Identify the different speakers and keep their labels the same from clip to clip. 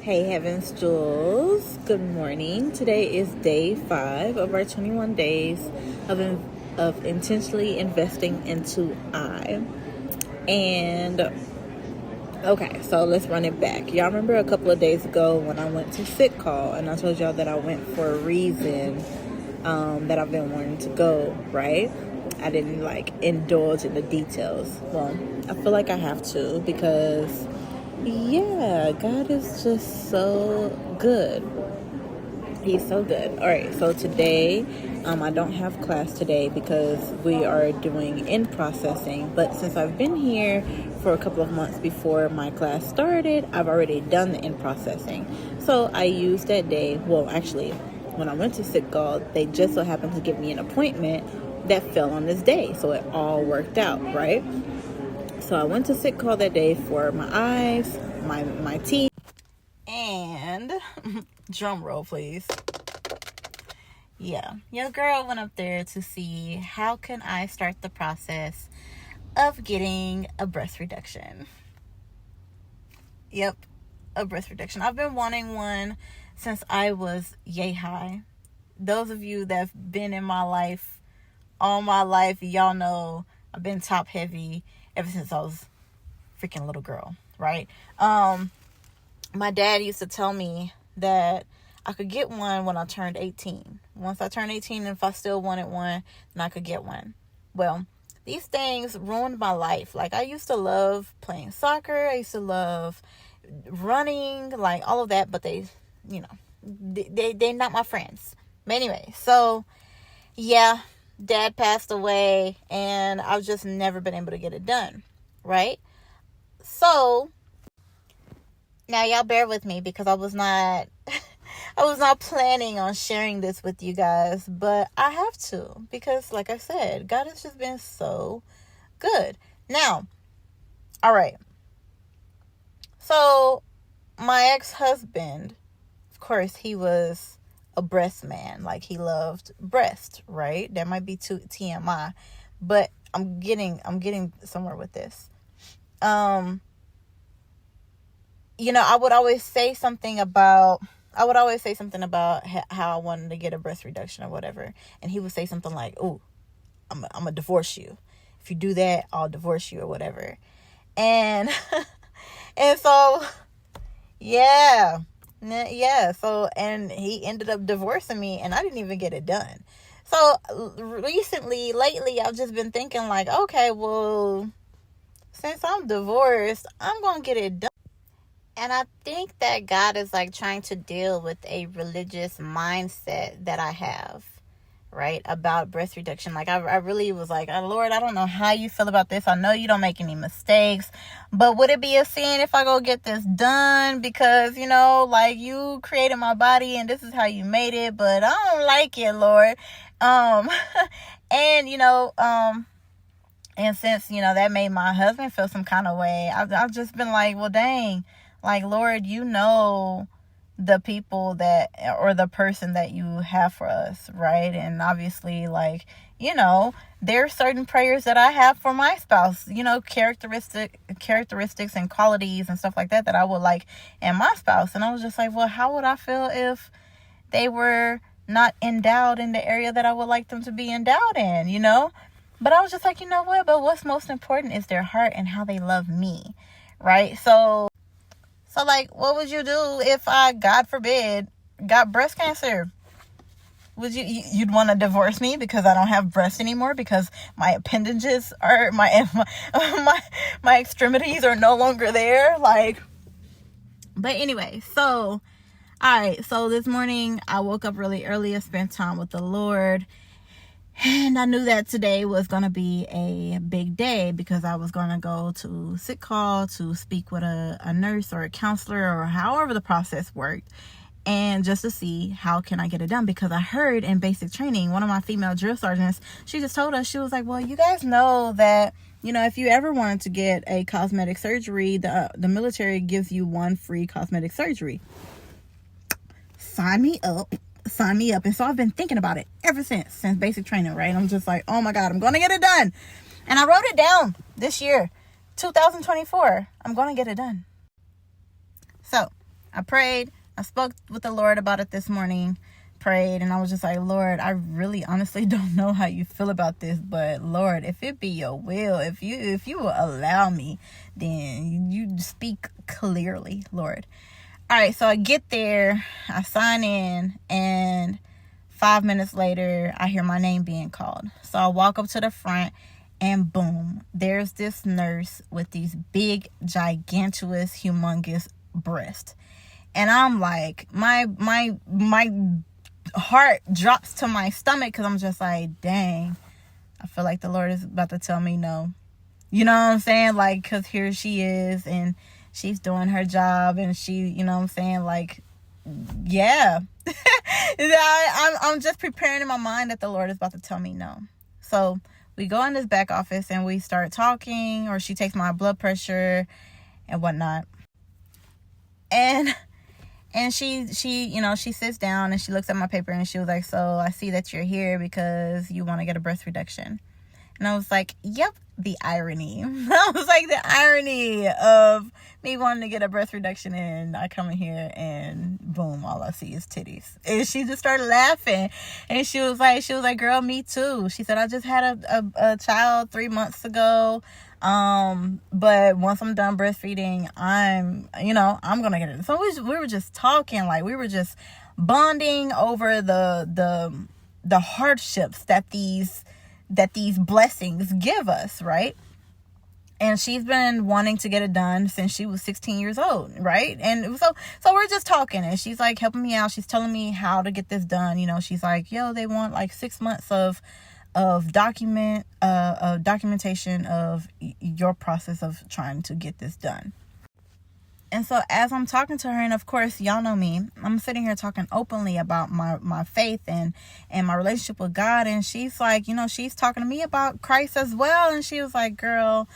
Speaker 1: Hey Heavens Jewels, good morning. Today is day 5 of our 21 days of intentionally investing into I. And okay, so let's run it back. Y'all remember a couple of days ago when I went to sick call and I told y'all that I went for a reason that I've been wanting to go, right? I didn't indulge in the details. Well, I feel like I have to because God is just so good. He's so good. All right, so today, I don't have class today because we are doing in processing. But since I've been here for a couple of months before my class started, I've already done the in processing. So I used that day. Well, actually, when I went to sick call, they just so happened to give me an appointment that fell on this day. So it all worked out, right? So I went to sick call that day for my eyes, my teeth, and drum roll, please. Yeah, your girl went up there to see how can I start the process of getting a breast reduction. Yep, a breast reduction. I've been wanting one since I was yay high. Those of you that have been in my life, all my life, y'all know I've been top heavy ever since I was freaking little girl, right? My dad used to tell me that I could get one when I turned 18. Once I turned 18, if I still wanted one, then I could get one. Well, these things ruined my life. Like, I used to love playing soccer. I used to love running, like all of that, but they're not my friends. But anyway, so yeah, dad passed away and I've just never been able to get it done, right? So now y'all bear with me because I was not planning on sharing this with you guys, but I have to because, like I said, God has just been so good. Now, all right. So my ex-husband, of course, he was a breast man. Like, he loved breast, right? That might be too TMI, but I'm getting somewhere with this. I would always say something about how I wanted to get a breast reduction or whatever. And he would say something like, "Oh, I'm going to divorce you. If you do that, I'll divorce you," or whatever. And, and so, yeah. So, and he ended up divorcing me and I didn't even get it done. So lately, I've just been thinking like, okay, well, since I'm divorced, I'm going to get it done. And I think that God is trying to deal with a religious mindset that I have, right, about breast reduction. I really was like, "Oh, Lord, I don't know how you feel about this. I know you don't make any mistakes, but would it be a sin if I go get this done? Because, you created my body and this is how you made it, but I don't like it, Lord." And, and since, that made my husband feel some kind of way, I've just been like, well, dang. Lord, the people or the person that you have for us, right? And obviously, there are certain prayers that I have for my spouse, characteristics and qualities and stuff like that I would like in my spouse. And I was just like, well, how would I feel if they were not endowed in the area that I would like them to be endowed in, But I was just like, you know what? But what's most important is their heart and how they love me, right? So what would you do if I, God forbid, got breast cancer? Would you'd want to divorce me because I don't have breasts anymore, because my appendages are my extremities are no longer there? But anyway, so all right. So this morning I woke up really early. I spent time with the Lord. And I knew that today was going to be a big day because I was going to go to sick call to speak with a nurse or a counselor or however the process worked. And just to see how can I get it done, because I heard in basic training, one of my female drill sergeants, she just told us, she was like, well, you guys know that, if you ever wanted to get a cosmetic surgery, the military gives you one free cosmetic surgery. Sign me up. And so I've been thinking about it ever since basic training, right? I'm just like, oh my God, I'm going to get it done. And I wrote it down this year, 2024. I'm going to get it done. So
Speaker 2: I prayed. I spoke with the Lord about it this morning. Prayed, and I was just like, Lord, I really honestly don't know how you feel about this, but Lord, if it be your will, if you will allow me, then you speak clearly, Lord. All right, so I get there, I sign in, and 5 minutes later, I hear my name being called. So I walk up to the front, and boom, there's this nurse with these big, gigantuous, humongous breasts. And I'm like, my heart drops to my stomach, because I'm just like, dang, I feel like the Lord is about to tell me no. You know what I'm saying? Like, because here she is, and she's doing her job, and she, you know what I'm saying? Like, yeah. I'm just preparing in my mind that the Lord is about to tell me no. So we go in this back office, and we start talking, or she takes my blood pressure and whatnot. And she she sits down, and she looks at my paper, and she was like, so I see that you're here because you want to get a breast reduction. And I was like, yep, the irony. I was like, the irony of me wanting to get a breast reduction, and I come in here and boom, all I see is titties. And she just started laughing, and she was like, girl, me too. She said, I just had a child 3 months ago. But once I'm done breastfeeding, I'm gonna get it. So we were just talking, like we were just bonding over the hardships that these blessings give us, right? And she's been wanting to get it done since she was 16 years old, right? And so we're just talking, and she's like helping me out. She's telling me how to get this done. She's like, yo, they want like 6 months of documentation of your process of trying to get this done. And so as I'm talking to her, and of course, y'all know me, I'm sitting here talking openly about my faith and my relationship with God. And she's like, she's talking to me about Christ as well. And she was like, girl,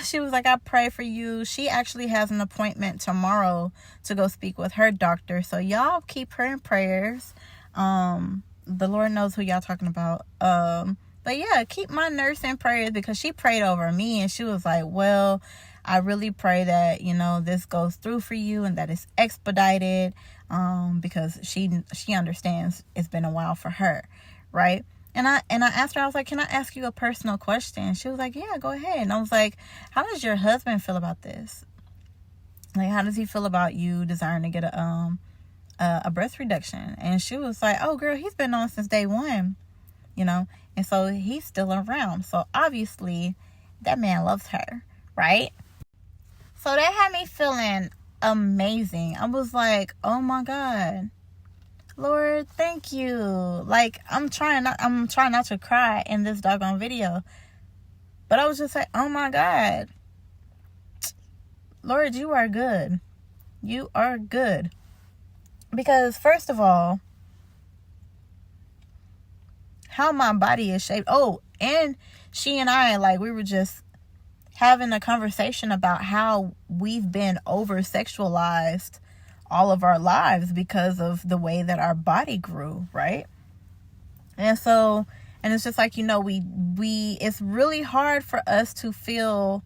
Speaker 2: she was like, I pray for you. She actually has an appointment tomorrow to go speak with her doctor. So y'all keep her in prayers. The Lord knows who y'all talking about. But yeah, keep my nurse in prayers, because she prayed over me, and she was like, well, I really pray that, this goes through for you, and that it's expedited, because she understands it's been a while for her, right? And I asked her, I was like, can I ask you a personal question? She was like, yeah, go ahead. And I was like, how does your husband feel about this? Like, how does he feel about you desiring to get a breast reduction? And she was like, oh girl, he's been on since day one, and so he's still around. So obviously that man loves her, right? So that had me feeling amazing. I was like, oh my God, Lord, thank you. Like, I'm trying not to cry in this doggone video, but I was just like, oh my God, Lord, you are good. You are good. Because first of all, how my body is shaped. Oh, and she and I, like, we were just having a conversation about how we've been over sexualized all of our lives because of the way that our body grew, right? And so, and it's just like, we it's really hard for us to feel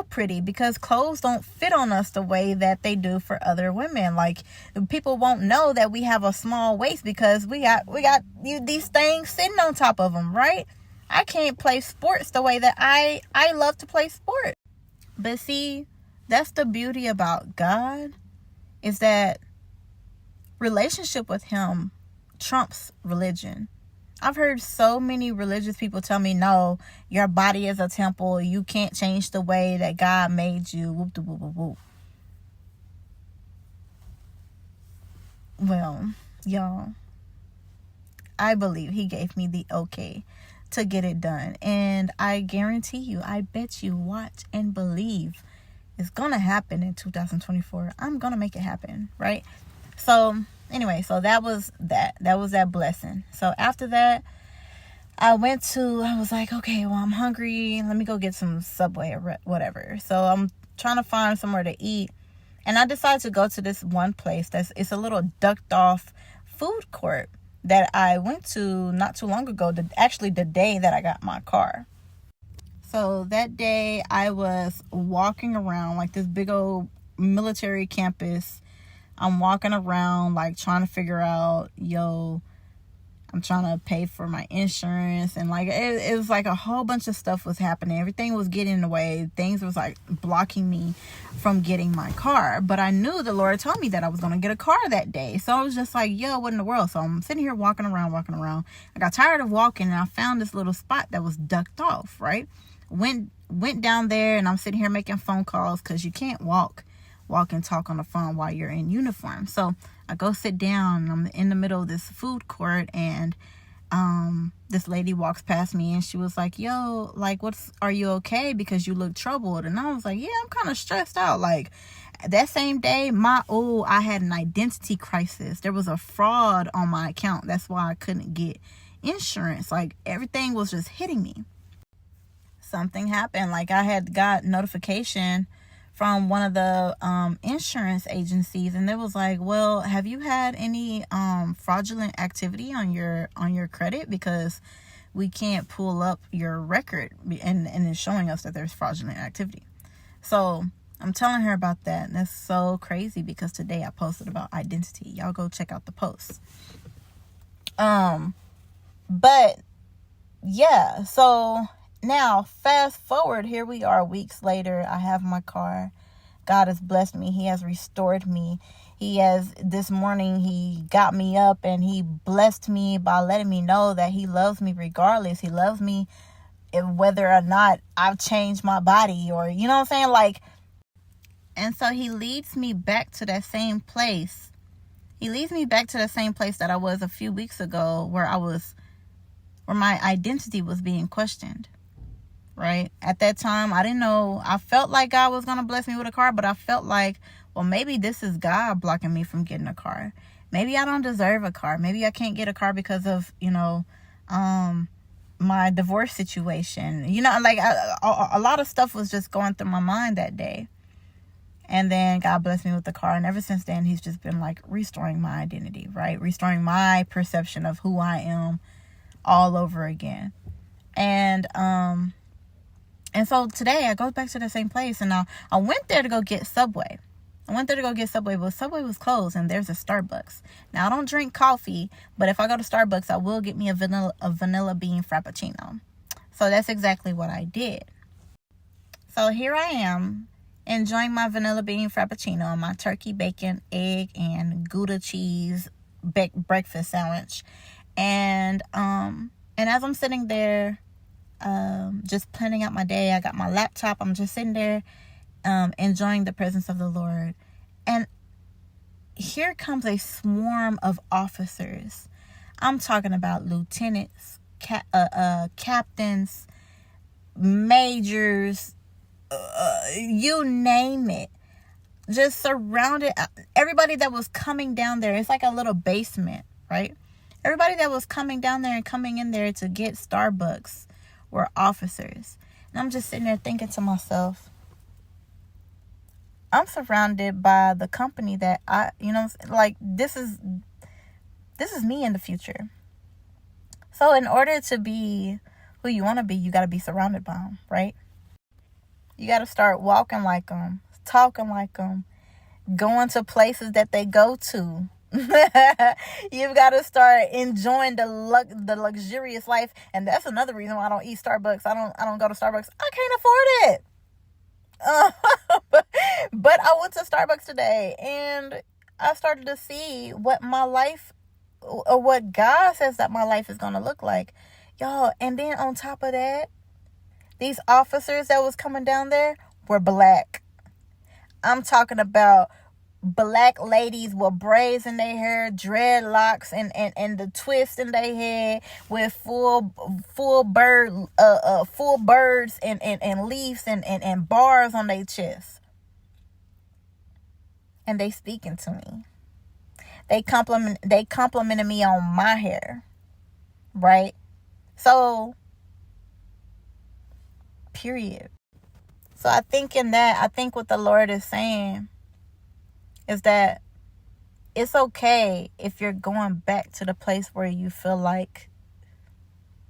Speaker 2: pretty, because clothes don't fit on us the way that they do for other women. Like, people won't know that we have a small waist because we got these things sitting on top of them, right? I can't play sports the way that I love to play sports. But see, that's the beauty about God, is that relationship with him trumps religion. I've heard so many religious people tell me, no, your body is a temple. You can't change the way that God made you. Whoop, whoop, whoop, whoop. Well, y'all, I believe he gave me the okay to get it done. And I guarantee you, I bet you, watch and believe, it's going to happen in 2024. I'm going to make it happen, right? So anyway, so that was that blessing. So after that, I was like, okay, well, I'm hungry. Let me go get some Subway or whatever. So I'm trying to find somewhere to eat. And I decided to go to this one place it's a little ducked off food court that I went to not too long ago, actually the day that I got my car. So that day I was walking around like this big old military campus. I'm walking around like trying to figure out, I'm trying to pay for my insurance, and like it was like a whole bunch of stuff was happening. Everything was getting in the way. Things was like blocking me from getting my car. But I knew the Lord told me that I was going to get a car that day. So I was just like, what in the world? So I'm sitting here walking around. I got tired of walking, and I found this little spot that was ducked off, right? Went down there, and I'm sitting here making phone calls because you can't walk and talk on the phone while you're in uniform. So I go sit down, and I'm in the middle of this food court, and this lady walks past me, and she was like, like, are you okay? Because you look troubled. And I was like, yeah, I'm kind of stressed out. Like, that same day, I had an identity crisis. There was a fraud on my account. That's why I couldn't get insurance. Like, everything was just hitting me. Something happened. Like, I had got notification from one of the insurance agencies, and they was like, well, have you had any fraudulent activity on your credit, because we can't pull up your record, and it's showing us that there's fraudulent activity. So I'm telling her about that, and that's so crazy because today I posted about identity. Y'all go check out the post. But yeah, so now, fast forward, here we are weeks later. I have my car. God has blessed me. He has restored me. This morning, he got me up and he blessed me by letting me know that he loves me regardless. He loves me whether or not I've changed my body, or, you know what I'm saying? Like, and so he leads me back to that same place. He leads me back to the same place that I was a few weeks ago, where my identity was being questioned. Right? At that time, I didn't know. I felt like God was going to bless me with a car, but I felt like, well, maybe this is God blocking me from getting a car. Maybe I don't deserve a car. Maybe I can't get a car because of, my divorce situation. Like a lot of stuff was just going through my mind that day. And then God blessed me with the car. And ever since then, he's just been like restoring my identity, right? Restoring my perception of who I am all over again. And so today I go back to the same place, and I went there to go get Subway. But Subway was closed, and there's a Starbucks. Now, I don't drink coffee, but if I go to Starbucks, I will get me a vanilla bean frappuccino. So that's exactly what I did. So here I am, enjoying my vanilla bean frappuccino, my turkey, bacon, egg, and Gouda cheese breakfast sandwich. And as I'm sitting there, just planning out my day, I got my laptop, I'm just sitting there enjoying the presence of the Lord, and here comes a swarm of officers. I'm talking about lieutenants, captains, majors, you name it, just surrounded everybody that was coming down there. It's like a little basement, right? Everybody that was coming down there and coming in there to get Starbucks were officers. And I'm just sitting there thinking to myself, I'm surrounded by the company that this is me in the future. So in order to be who you want to be, you got to be surrounded by them, right? You got to start walking like them, talking like them, going to places that they go to. You've got to start enjoying the luxurious life. And that's another reason why I don't eat Starbucks. I don't go to Starbucks. I can't afford it. But I went to Starbucks today, and I started to see what my life, or what God says that my life is going to look like, y'all. And then on top of that, these officers that was coming down there were black. I'm talking about black ladies with braids in their hair, dreadlocks, and the twist in their head, with full birds and leaves and bars on their chest. And they speaking to me. They complimented me on my hair, right? So, period. So I think what the Lord is saying is that it's okay if you're going back to the place where you feel like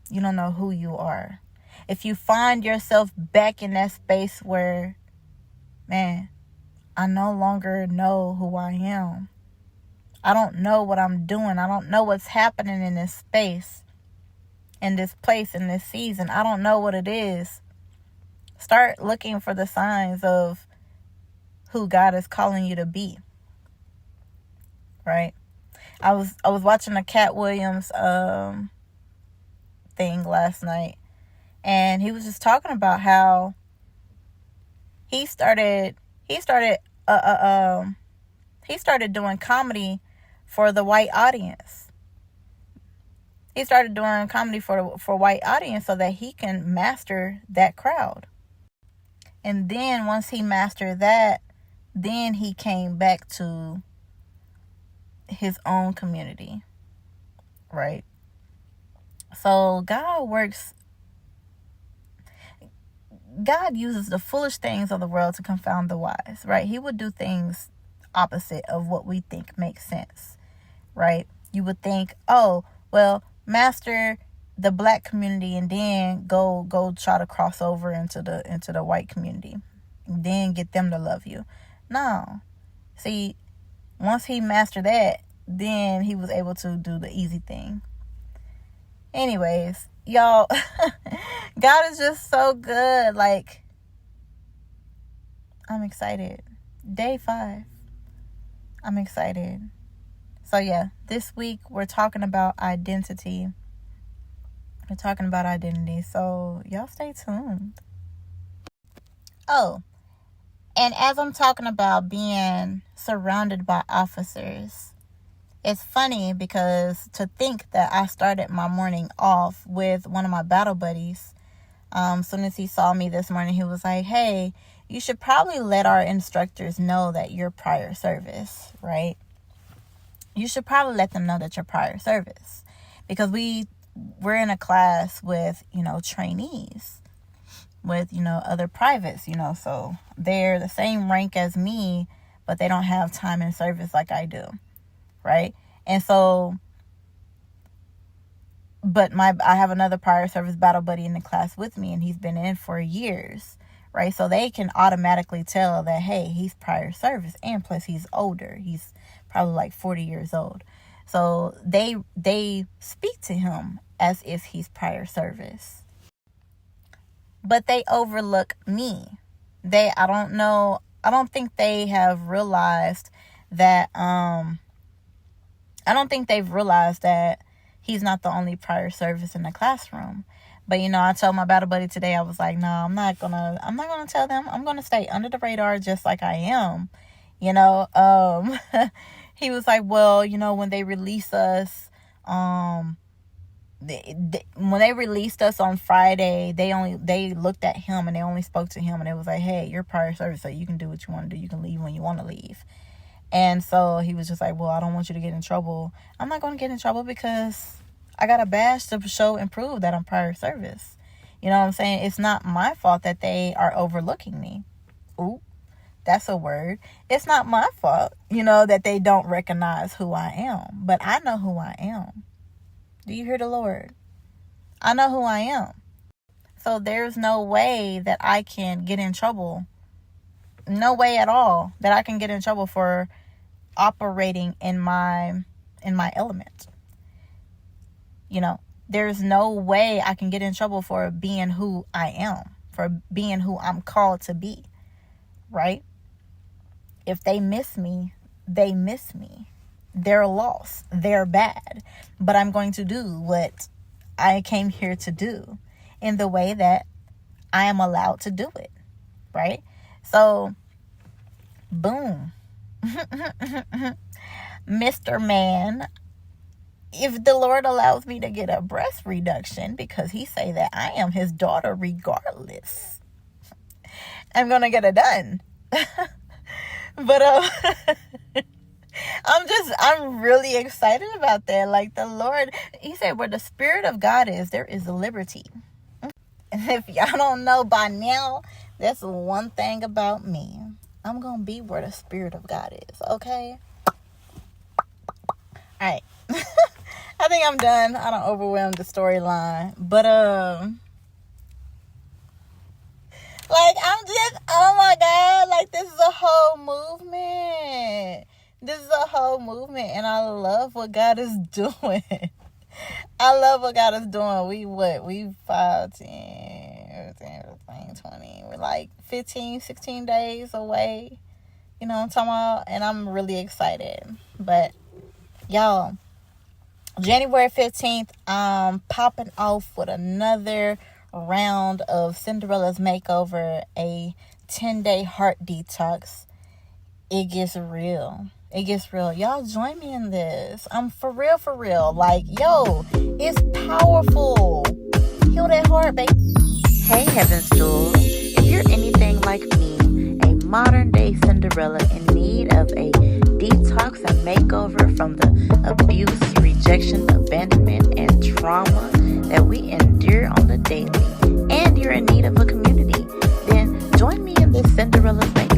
Speaker 2: you don't know who you are. If you find yourself back in that space where, man, I no longer know who I am. I don't know what I'm doing. I don't know what's happening in this space, in this place, in this season. I don't know what it is. Start looking for the signs of who God is calling you to be. Right? I was watching a Cat Williams thing last night, and he was just talking about how he started doing comedy for the white audience. He started doing comedy for white audience so that he can master that crowd. And then once he mastered that, then he came back to his own community, right? So God uses the foolish things of the world to confound the wise, right? He would do things opposite of what we think makes sense, right? You would think, oh, well, master the black community and then go try to cross over into the white community and then get them to love you. No. See, once he mastered that, then he was able to do the easy thing. Anyways, y'all, God is just so good. Like, I'm excited. Day 5. I'm excited. So yeah, this week we're talking about identity. So y'all stay tuned. Oh, and as I'm talking about being surrounded by officers, it's funny because to think that I started my morning off with one of my battle buddies. Soon as he saw me this morning, he was like, hey, you should probably let our instructors know that you're prior service, right? You should probably let them know that you're prior service, because we're in a class with, trainees, with, other privates, so they're the same rank as me, but they don't have time in service like I do, right? And so, but I have another prior service battle buddy in the class with me, and he's been in for years, right? So they can automatically tell that, hey, he's prior service, and plus he's older. He's probably like 40 years old. So they speak to him as if he's prior service. But they overlook me. I don't think they have realized that, I don't think they've realized that he's not the only prior service in the classroom. But, I told my battle buddy today, I was like, no, I'm not gonna tell them. I'm gonna stay under the radar just like I am. He was like, well, when they release us, when they released us on Friday, they looked at him and they only spoke to him, and it was like, hey, you're prior service, so you can do what you want to do. You can leave when you want to leave. And so he was just like, well, I don't want you to get in trouble. I'm not going to get in trouble because I got a badge to show and prove that I'm prior service. You know what I'm saying? It's not my fault that they are overlooking me. Ooh, that's a word. It's not my fault, that they don't recognize who I am. But I know who I am. Do you hear the Lord? I know who I am. So there's no way that I can get in trouble. No way at all that I can get in trouble for operating in my element. There's no way I can get in trouble for being who I am, for being who I'm called to be, right? If they miss me, they miss me. They're lost. They're bad. But I'm going to do what I came here to do in the way that I am allowed to do it, right? So, boom. Mr. Man, if the Lord allows me to get a breast reduction, because he say that I am his daughter regardless, I'm going to get it done. But I'm really excited about that. Like, the Lord, he said, where the Spirit of God is, there is liberty. And if y'all don't know by now, that's one thing about me. I'm going to be where the Spirit of God is, okay? All right. I think I'm done. I don't overwhelm the storyline. But, like, I'm just, oh my God, like, this is a whole powerful movement, and I love what God is doing. I love what God is doing. We 5, 10, 15, 20. We're like 15, 16 days away. You know what I'm talking about? And I'm really excited. But, y'all, January 15th, I'm popping off with another round of Cinderella's Makeover, a 10-day heart detox. It gets real. It gets real. Y'all join me in this. I'm for real. Like, yo, it's powerful. Heal that heart, baby.
Speaker 1: Hey, Heaven's Jewels. If you're anything like me, a modern-day Cinderella in need of a detox and makeover from the abuse, rejection, abandonment, and trauma that we endure on the daily, and you're in need of a community, then join me in this Cinderella's Makeover.